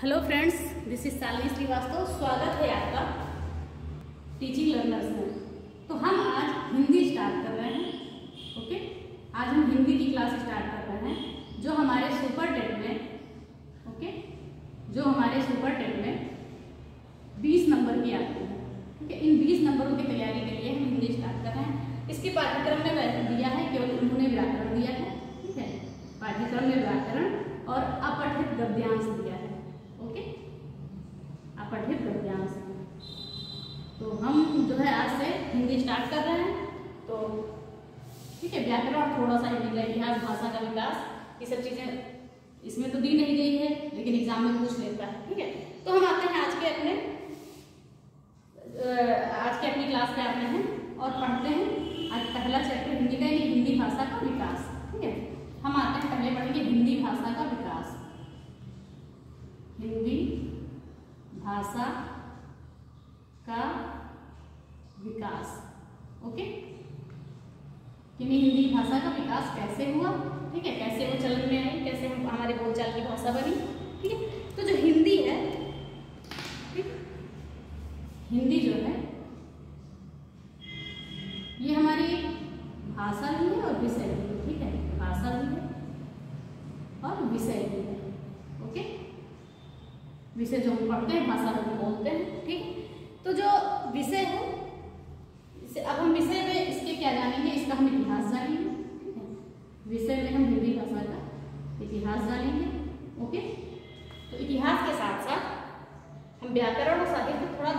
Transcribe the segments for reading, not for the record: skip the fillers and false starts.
Hello friends, this is Shalini Shrivastava. स्वागत है आपका टीचिंग लर्नर्स में। तो हम आज हिंदी स्टार्ट कर रहे हैं। ओके, आज हम हिंदी की क्लास स्टार्ट कर रहे हैं जो हमारे सुपर टेट में जो हमारे सुपर टेट में 20 नंबर की आती है। ठीक है, इन 20 नंबरों की तैयारी के लिए हम हिंदी स्टार्ट कर रहे हैं। इसके पाठ्यक्रम में वैसे दिया है, केवल उन्होंने व्याकरण दिया है। ठीक है, पाठ्यक्रम में व्याकरण और अपठित गद्यांश दिया है। ओके, अपठित गद्यांश। तो हम जो है आज से हिंदी स्टार्ट कर रहे हैं। तो ठीक है, व्याकरण थोड़ा सा हिंदी का इतिहास, भाषा का विकास, ये सब चीजें इसमें तो दी नहीं गई है, लेकिन एग्जाम में पूछ लेता है। ठीक है, तो हम आते हैं आज के अपनी क्लास पे आते हैं और पढ़ते हैं आज पहला चैप्टर हिंदी का, हिंदी भाषा का विकास। ठीक है, हम आते हैं पहले पढ़ेंगे हिंदी भाषा का विकास। हिंदी भाषा का विकास। ओके, हिंदी भाषा का विकास कैसे हुआ, ठीक है, कैसे वो चलन में आई, कैसे हमारे बोलचाल की भाषा बनी। ठीक है, तो जो हिंदी है, ठीक, हिंदी जो है ये हमारी भाषा भी है और विषय भी है। ठीक है, भाषा भी है और विषय भी है। ओके, विषय जो हम पढ़ते हैं, भाषा हम बोलते हैं। ठीक, तो जो विषय है, अब हम विषय में इसके क्या जानेंगे, इसका हम इतिहास जानेंगे। ठीक है, विषय में हम हिंदी भाषा का इतिहास जानेंगे। ओके, तो इतिहास के साथ साथ हम व्याकरण और साहित्य थोड़ा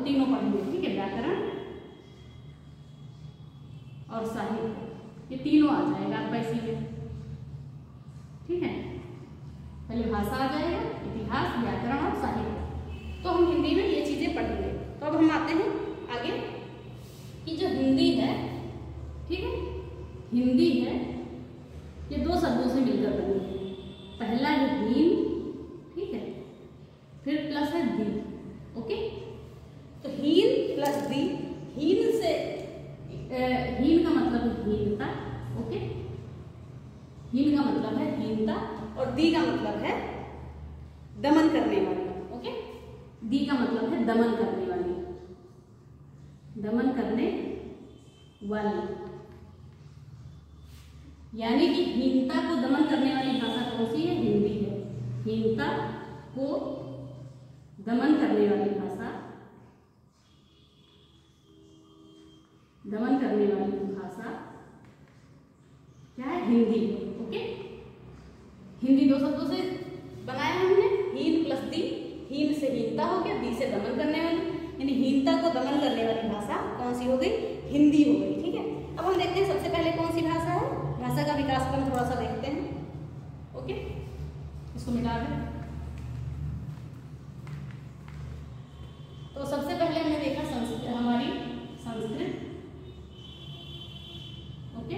तीनों पढ़ेंगे। ठीक है, व्याकरण और साहित्य ये तीनों आ जाएगा आपका इसी में। ठीक है, पहले भाषा आ जाएगा, इतिहास, व्याकरण और साहित्य। तो हम हिंदी में ये चीजें पढ़ेंगे। तो अब हम आते हैं आगे कि जो हिंदी है, ठीक है, हिंदी है ये दो शब्दों से मिलकर बनी है। पहला है हीन, ठीक है, फिर प्लस है दी। ओके, तो हीन प्लस दी, हीन से हीन का मतलब है हीनता। ओके, हीन का मतलब है हीनता और दी का मतलब है दमन करने वाली। ओके, दी का मतलब है दमन करने वाली, दमन करने वाली। यानी कि हीनता को दमन करने वाली भाषा कौन सी है? हिंदी है। हीनता को दमन करने वाली भाषा, दमन करने वाली भाषा क्या है? हिंदी है। ओके, हिंदी दो शब्दों से बनाया हमने, हीन प्लस दी। हीन से हीनता हो गया, दी से दमन करने वाली, यानी हीनता को दमन करने वाली भाषा कौन सी हो गई? हिंदी हो गई। ठीक है, अब हम देखते हैं सबसे पहले कौन सी भाषा है। भाषा का विकास पर हम थोड़ा सा देखते हैं। ओके, इसको मिटा दें। तो सबसे पहले हमने देखा संस्कृत, हमारी संस्कृत। ओके,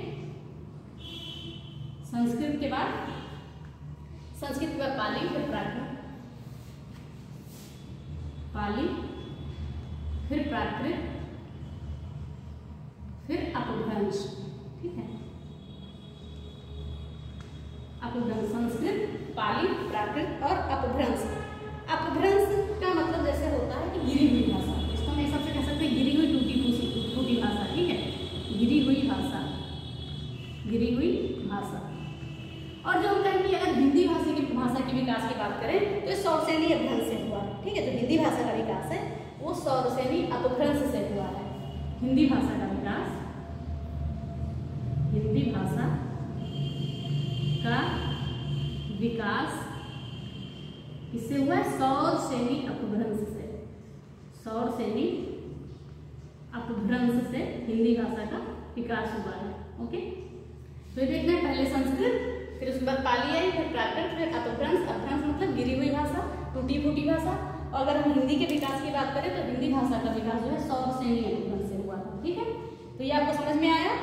संस्कृत के बाद पाली, फिर प्राकृत, पाली, फिर प्राकृत, फिर अपभ्रंश। ठीक है, अपभ्रंश, संस्कृत, पाली, प्राकृत और अपभ्रंश। अपभ्रंश का मतलब जैसे होता है कि गिरी हुई भाषा, इसको हम एक सबसे कह सकते हैं गिरी हुई टूटी भाषा। ठीक है, गिरी हुई भाषा, गिरी हुई भाषा। और जो हम कहेंगे अगर हिंदी भाषा के विकास की बात करें तो ये सौरसेनी अपभ्रंश से हुआ है। ठीक है, जो हिंदी भाषा का विकास है वो सौरसेनी अपभ्रंश से हुआ है। हिंदी भाषा का विकास, हिंदी भाषा का विकास किससे हुआ है? सौरसेनी अपभ्रंश से। सौरसेनी अपभ्रंश से हिंदी भाषा का विकास हुआ है। ओके, तो ये देखना है, पहले संस्कृत, फिर उसके बाद पाली आई, फिर प्राकृत, फिर अपभ्रंश। अपभ्रंश मतलब गिरी हुई भाषा, टूटी फूटी भाषा। और अगर हम हिंदी के विकास की बात करें तो हिंदी भाषा का विकास जो है सौरसेनी अपभ्रंश से हुआ था। ठीक है, तो ये आपको समझ में आया।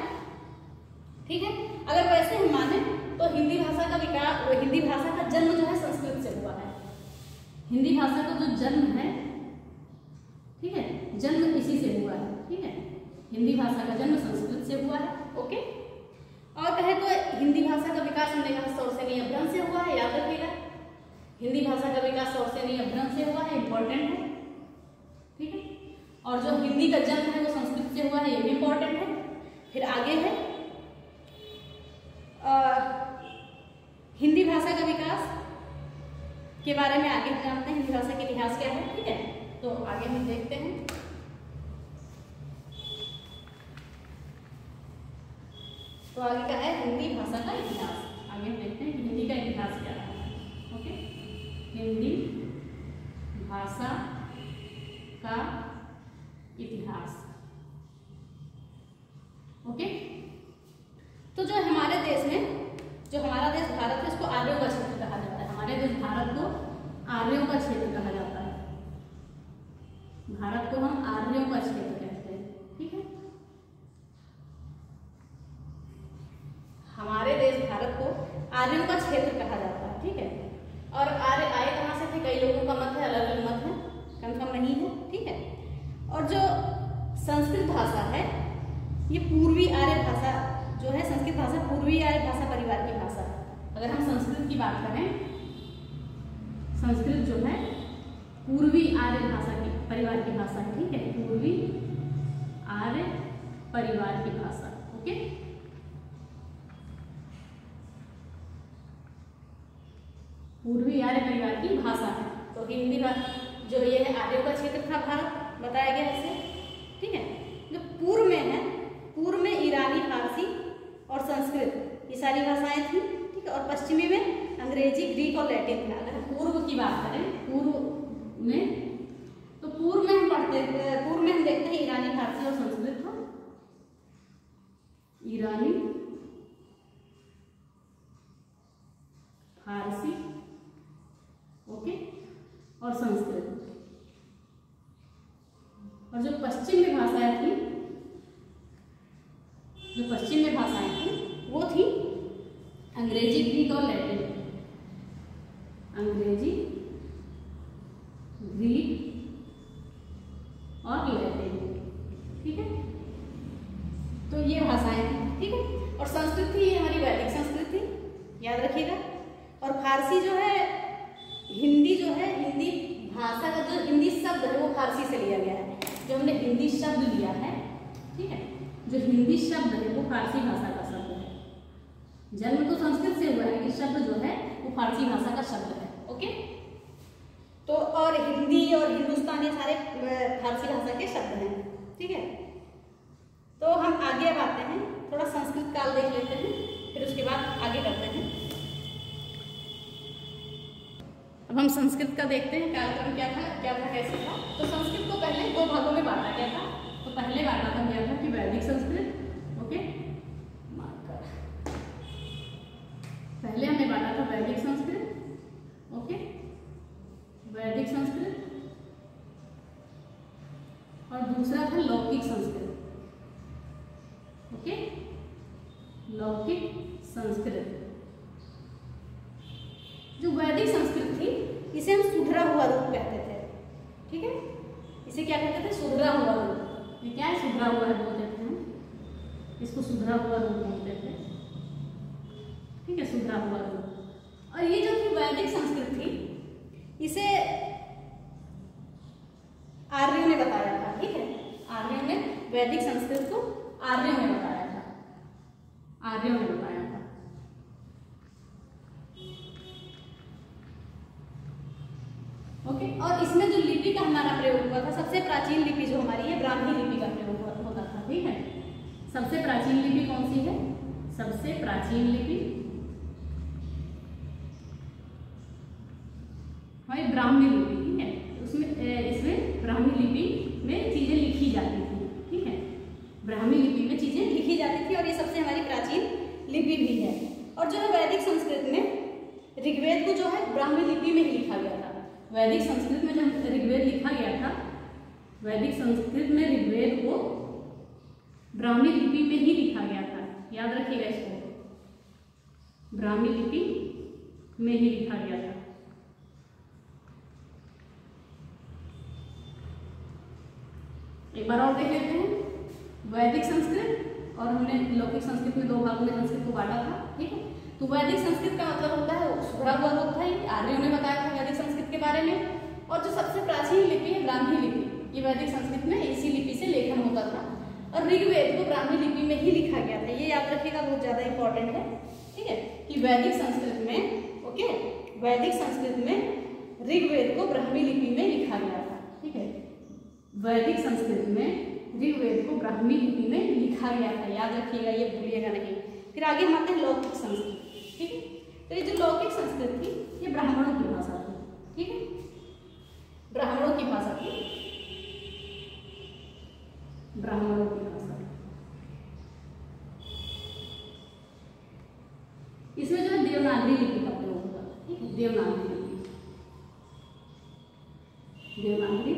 ठीक है, अगर वैसे हम माने तो हिंदी भाषा का विकास, हिंदी भाषा का जन्म जो है संस्कृत से हुआ है। हिंदी भाषा का जो जन्म है, ठीक है, जन्म इसी से हुआ है। ठीक है, हिंदी भाषा का जन्म संस्कृत से हुआ है। ओके, और कहे तो हिंदी भाषा का विकास हमने कहा सौरसेनी अपभ्रंश से हुआ है, याद रखिएगा। हिंदी भाषा का विकास सौरसेनी अभिगम से हुआ है, इम्पोर्टेंट है, ठीक है। और जो हिंदी का जन्म है वो संस्कृत से हुआ है, ये भी इम्पोर्टेंट है। फिर आगे है हिंदी भाषा का विकास के बारे में आगे हम जानते हैं, हिंदी भाषा का इतिहास क्या है, ठीक है। तो आगे हम देखते हैं। तो आगे का है हिंदी भाषा का इतिहास। आगे हम देखते हैं कि हिंदी का इतिहास क्या है। ओके, हिंदी भाषा का इतिहास। ओके, तो जो हमारे देश में, जो हमारा देश भारत है, इसको आर्यों का क्षेत्र कहा जाता है। हमारे देश भारत को आर्यों का क्षेत्र कहा जाता है। भारत को हम आर्यों का क्षेत्र कहते हैं, ठीक है। हमारे देश भारत को आर्यों का क्षेत्र कहा जाता है, ठीक है। और आर्य आए कहाँ से थे, कई लोगों का मत है, अलग अलग मत है, कंफर्म नहीं है, ठीक है। और जो संस्कृत भाषा है ये पूर्वी आर्य भाषा जो है, संस्कृत भाषा पूर्वी आर्य भाषा परिवार की भाषा है। अगर हम संस्कृत की बात करें, संस्कृत जो है पूर्वी आर्य भाषा की परिवार की भाषा है, ठीक है, पूर्वी आर्य परिवार की भाषा। ओके, पूर्वी आर्य परिवार की भाषा है। तो हिंदी जो ये है आर्यों का क्षेत्र था भारत, बताया गया ऐसे, ठीक है। जो पूर्व में है, पूर्व में ईरानी, फारसी और संस्कृत ये सारी भाषाएं थी, ठीक है। और पश्चिमी में अंग्रेजी, ग्रीक और लैटिन था। अगर हम पूर्व की बात करें, पूर्व में, तो पूर्व में हम देखते हैं ईरानी, फारसी और संस्कृत था। ईरानी, फारसी, ओके, और संस्कृत। और जो पश्चिम में भाषाएं थी, वो थी अंग्रेजी, ग्रीक और लैटिन। अंग्रेजी, ग्रीक और लैटिन, ठीक है। तो ये भाषाएं थी, ठीक है। और संस्कृत थी, ये हमारी वैदिक संस्कृत थी, याद रखिएगा। और फारसी जो है, हिंदी जो है, हिंदी भाषा का जो हिंदी शब्द है वो फारसी से लिया गया है। जो हमने हिंदी शब्द लिया है, ठीक है, जो हिंदी शब्द है वो फारसी भाषा का शब्द है। जन्म तो संस्कृत से हुआ है, लेकिन शब्द जो है वो फारसी भाषा का शब्द है। ओके, तो और हिंदी और हिंदुस्तानी ये सारे फारसी भाषा के शब्द हैं, ठीक है। तो हम आगे अब आते हैं, थोड़ा संस्कृत काल देख लेते हैं, फिर उसके बाद आगे करते हैं। अब हम संस्कृत का देखते हैं, कालक्रम क्या था, कैसे था। तो संस्कृत को पहले दो भागों में बांटा गया था। तो पहले बांटा गया था कि वैदिक संस्कृत, ओके, पहले हमने बांटा था वैदिक संस्कृत, ओके, वैदिक संस्कृत, और दूसरा था लौकिक संस्कृत, ओके, लौकिक संस्कृत। जो वैदिक संस्कृत थी इसे हम सुधरा हुआ रूप कहते थे, ठीक है। इसे क्या कहते थे, सुधरा हुआ रूप। ये क्या है, सुधरा हुआ रूप बोलते थे हम, इसको सुधरा हुआ रूप बोलते थे, ठीक है, सुधरा हुआ रूप। और ये जो थी वैदिक संस्कृत थी, इसे आर्यों ने बताया था, ठीक है। आर्यों ने वैदिक संस्कृत को आर्यों ने बताया था, आर्यों ने बताया था। ओके, और इसमें जो लिपि का हमारा प्रयोग हुआ था, सबसे प्राचीन लिपि जो हमारी है ब्राह्मी लिपि का प्रयोग होता था, ठीक है। सबसे प्राचीन लिपि कौन सी है, सबसे प्राचीन लिपि हमारी ब्राह्मी लिपि, ठीक है। उसमें इसमें ब्राह्मी लिपि में चीजें लिखी जाती थी, ठीक है। ब्राह्मी लिपि में चीजें लिखी जाती थी और ये सबसे हमारी प्राचीन लिपि भी है। और जो है वैदिक संस्कृत में ऋग्वेद को जो है ब्राह्मी लिपि में ही लिखा गया था। वैदिक संस्कृत में जब ऋग्वेद लिखा गया था, वैदिक संस्कृत में ऋग्वेद को ब्राह्मी लिपि में ही लिखा गया था, याद रखिएगा इसको, ब्राह्मी लिपि में ही लिखा गया था। एक बार और देख लेते हैं, वैदिक संस्कृत और हमने लौकिक संस्कृत में दो भागों में संस्कृत को बांटा था, ठीक है। तो वैदिक संस्कृत का मतलब होता है सुधरा हुआ रूप था, ये आर्यों ने बताया था वैदिक संस्कृत के बारे में। और जो सबसे प्राचीन लिपि है ब्राह्मी लिपि, ये वैदिक संस्कृत में इसी लिपि से लेखन होता था। और ऋग्वेद को ब्राह्मी लिपि में ही लिखा गया था, ये याद रखिएगा, बहुत ज्यादा इंपॉर्टेंट है। ठीक है, कि वैदिक संस्कृत में, ओके, वैदिक संस्कृत में ऋग्वेद को ब्राह्मी लिपि में लिखा गया था। ठीक है, वैदिक संस्कृत में ऋग्वेद को ब्राह्मी लिपि में लिखा गया था, याद रखिएगा, ये भूलिएगा नहीं। फिर आगे हम आते हैं लौकिक संस्कृत। ठीक है, तो ये जो लौकिक संस्कृत थी ये ब्राह्मणों की भाषा थी। ठीक है, ब्राह्मणों की भाषा थी, ब्राह्मणों की भाषा। इसमें जो है देवनागरी लिपि का प्रयोग होगा। ठीक है, देवनागरी लिपि, देवनागरी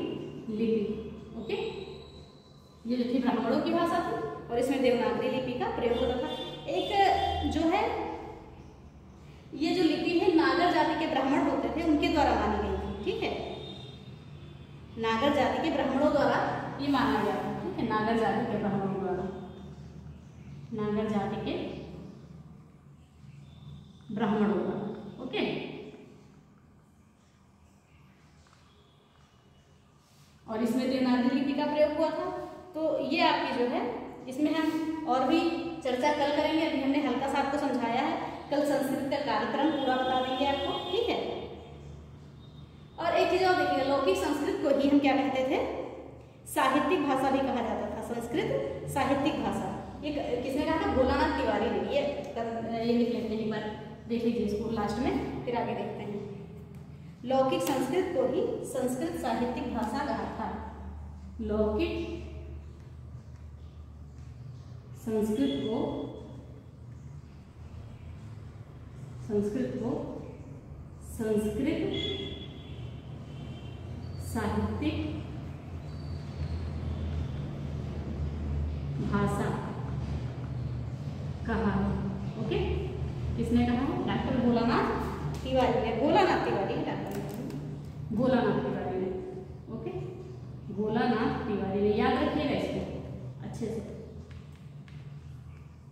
लिपि, ओके, ये जो थी ब्राह्मणों की भाषा थी और इसमें देवनागरी लिपि का प्रयोग होता था। एक जो है ये जो लिपि है नागर जाति के ब्राह्मण होते थे उनके द्वारा मानी गई थी। ठीक है, नागर जाति के ब्राह्मणों द्वारा ये माना गया था। ठीक है, नागर जाति के ब्राह्मणों द्वारा, नागर जाति के ब्राह्मणों द्वारा, ओके। और इसमें देवनागरी लिपि का प्रयोग हुआ था। तो ये आपकी जो है, इसमें हम और भी चर्चा कल करेंगे, अभी हमने हल्का सा आपको समझाया है, कल संस्कृत का कार्यक्रम पूरा बता देंगे आपको। ठीक है, और एक चीज और देखिए, लौकिक संस्कृत को ही हम क्या कहते थे, साहित्यिक भाषा भी कहा जाता था। संस्कृत साहित्यिक भाषा, ये किसने कहा था, भोलानाथ तिवारी ने। ये लिख लेते हैं, एक बार देख लीजिए इसको लास्ट में, फिर आगे देखते हैं। लौकिक संस्कृत को ही संस्कृत साहित्यिक भाषा कहा था। लौकिक संस्कृत को संस्कृत साहित्यिक भाषा कहा। ओके, किसने कहा है, डॉक्टर भोलानाथ तिवारी ने। भोलानाथ तिवारी, डॉक्टर भोलानाथ तिवारी ने। ओके, भोलानाथ तिवारी ने, याद रखिएगा इसको अच्छे से।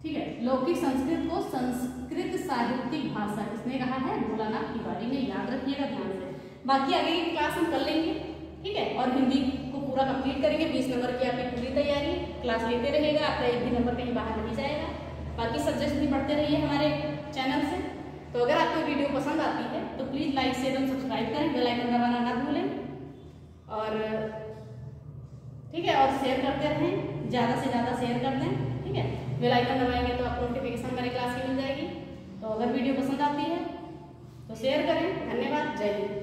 ठीक है, लौकिक संस्कृत को संस्कृत साहित्यिक भाषा किसने कहा है, भोलानाथ तिवारी ने, याद रखिएगा ध्यान से। बाकी आगे की क्लास हम कर लेंगे। ठीक है, और हिंदी को पूरा कंप्लीट करेंगे। 20 नंबर की आपकी पूरी तैयारी, क्लास लेते रहेगा, आपका एक भी नंबर कहीं बाहर नहीं जाएगा। बाकी सब्जेक्ट भी पढ़ते रहिए हमारे चैनल से। तो अगर आपको वीडियो पसंद आती है तो प्लीज़ लाइक शेयर एवं सब्सक्राइब करें, बेल आइकन दबाना ना भूलें। और ठीक है, और शेयर करते रहें, ज़्यादा से ज़्यादा शेयर कर दें। ठीक है, बेल आइकन दबाएंगे तो आपको नोटिफिकेशन मेरे क्लास की मिल जाएगी। तो अगर वीडियो पसंद आती है तो शेयर करें। धन्यवाद, जय हिंद।